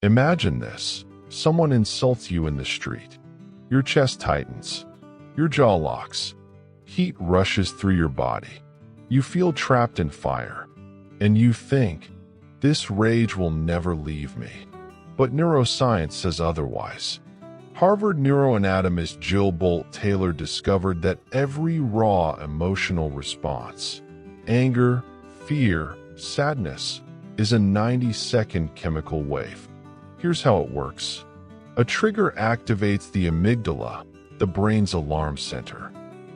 Imagine this. Someone insults you in the street. Your chest tightens. Your jaw locks. Heat rushes through your body. You feel trapped in fire. And you think, this rage will never leave me. But neuroscience says otherwise. Harvard neuroanatomist Jill Bolt Taylor discovered that every raw emotional response, anger, fear, sadness, is a 90-second chemical wave. Here's how it works. A trigger activates the amygdala, the brain's alarm center.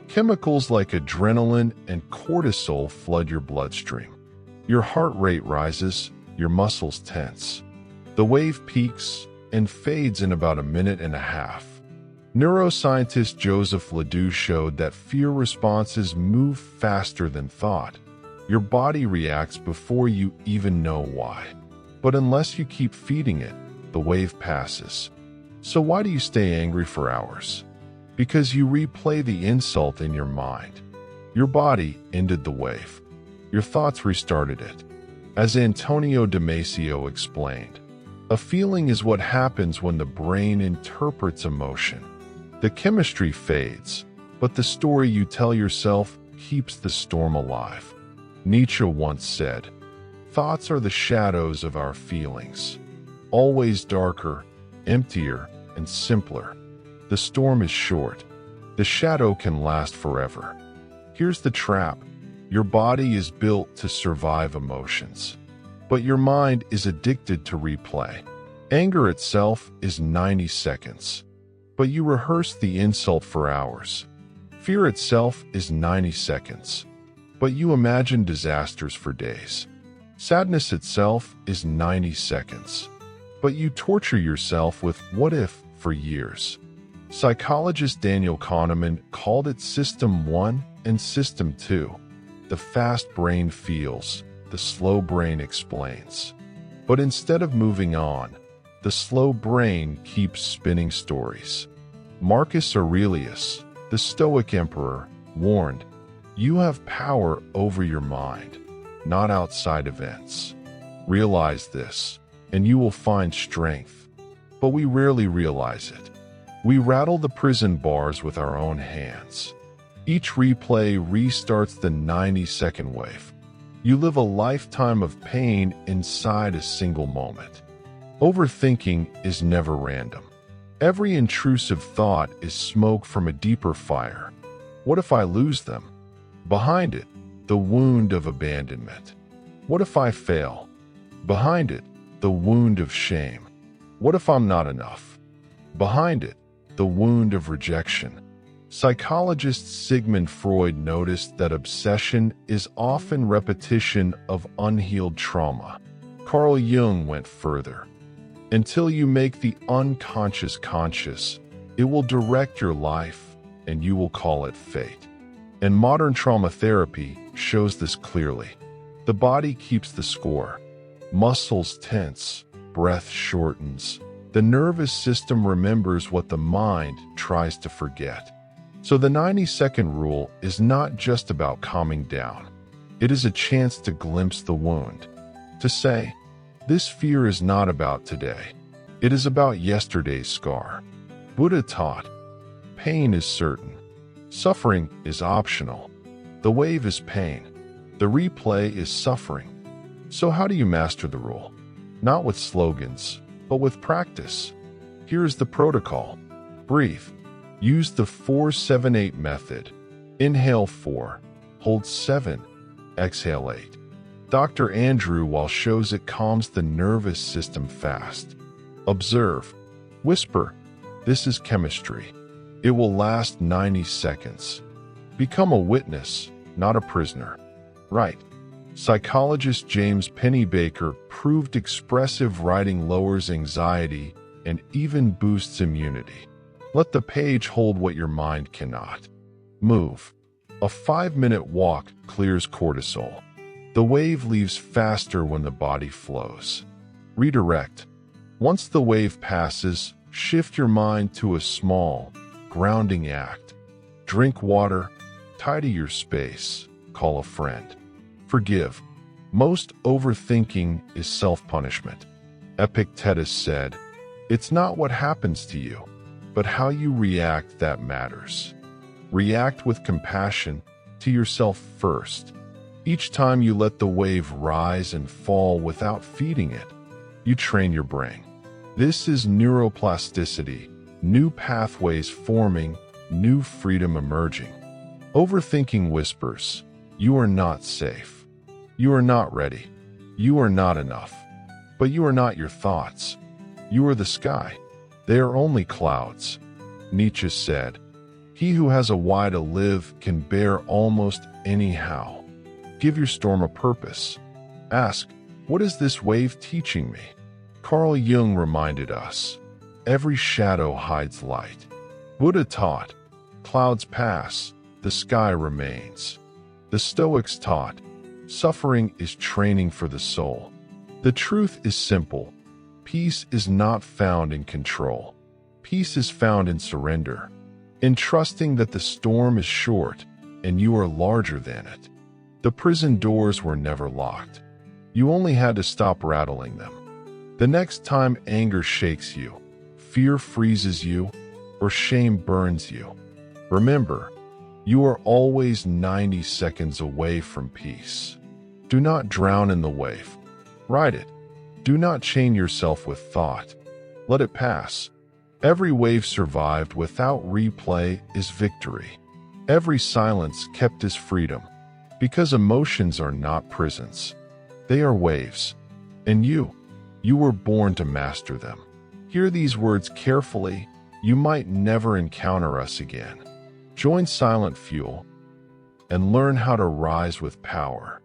Chemicals like adrenaline and cortisol flood your bloodstream. Your heart rate rises, your muscles tense. The wave peaks and fades in about a minute and a half. Neuroscientist Joseph Ledoux showed that fear responses move faster than thought. Your body reacts before you even know why. But unless you keep feeding it, the wave passes. So why do you stay angry for hours? Because you replay the insult in your mind. Your body ended the wave. Your thoughts restarted it. As Antonio Damasio explained, a feeling is what happens when the brain interprets emotion. The chemistry fades, but the story you tell yourself keeps the storm alive. Nietzsche once said, "Thoughts are the shadows of our feelings, always darker, emptier, and simpler. The storm is short. The shadow can last forever." Here's the trap. Your body is built to survive emotions, but your mind is addicted to replay. Anger itself is 90 seconds, but you rehearse the insult for hours. Fear itself is 90 seconds, but you imagine disasters for days. Sadness itself is 90 seconds, but you torture yourself with what if for years. Psychologist Daniel Kahneman called it System 1 and System 2. The fast brain feels, the slow brain explains. But instead of moving on, the slow brain keeps spinning stories. Marcus Aurelius, the Stoic emperor, warned, "You have power over your mind, not outside events. Realize this, and you will find strength." But we rarely realize it. We rattle the prison bars with our own hands. Each replay restarts the 90-second wave. You live a lifetime of pain inside a single moment. Overthinking is never random. Every intrusive thought is smoke from a deeper fire. What if I lose them? Behind it, the wound of abandonment. What if I fail? Behind it, the wound of shame. What if I'm not enough? Behind it, the wound of rejection. Psychologist Sigmund Freud noticed that obsession is often repetition of unhealed trauma. Carl Jung went further. Until you make the unconscious conscious, it will direct your life, and you will call it fate. And modern trauma therapy shows this clearly. The body keeps the score. Muscles tense, breath shortens. The nervous system remembers what the mind tries to forget. So the 90-second rule is not just about calming down. It is a chance to glimpse the wound, to say, "This fear is not about today. It is about yesterday's scar." Buddha taught, pain is certain. Suffering is optional. The wave is pain. The replay is suffering. So how do you master the rule? Not with slogans, but with practice. Here is the protocol. Breathe. Use the 4-7-8 method. Inhale 4, hold 7, exhale 8. Dr. Andrew Walsh shows it calms the nervous system fast. Observe. Whisper. This is chemistry. It will last 90 seconds. Become a witness, not a prisoner. Write. Psychologist James Pennebaker proved expressive writing lowers anxiety and even boosts immunity. Let the page hold what your mind cannot. Move. A 5-minute walk clears cortisol. The wave leaves faster when the body flows. Redirect. Once the wave passes, shift your mind to a small, grounding act. Drink water, tidy your space, call a friend. Forgive. Most overthinking is self-punishment. Epictetus said, "It's not what happens to you, but how you react that matters." React with compassion to yourself first. Each time you let the wave rise and fall without feeding it, you train your brain. This is neuroplasticity, new pathways forming, new freedom emerging. Overthinking whispers, "You are not safe. You are not ready. You are not enough." But you are not your thoughts. You are the sky. They are only clouds. Nietzsche said, "He who has a why to live can bear almost anyhow." Give your storm a purpose. Ask, "What is this wave teaching me?" Carl Jung reminded us, "Every shadow hides light." Buddha taught, "Clouds pass, the sky remains." The Stoics taught, "Suffering is training for the soul." The truth is simple. Peace is not found in control. Peace is found in surrender, in trusting that the storm is short and you are larger than it. The prison doors were never locked. You only had to stop rattling them. The next time anger shakes you, fear freezes you, or shame burns you, remember, you are always 90 seconds away from peace. Do not drown in the wave. Ride it. Do not chain yourself with thought. Let it pass. Every wave survived without replay is victory. Every silence kept is freedom. Because emotions are not prisons. They are waves. And you were born to master them. Hear these words carefully. You might never encounter us again. Join Silent Fuel and learn how to rise with power.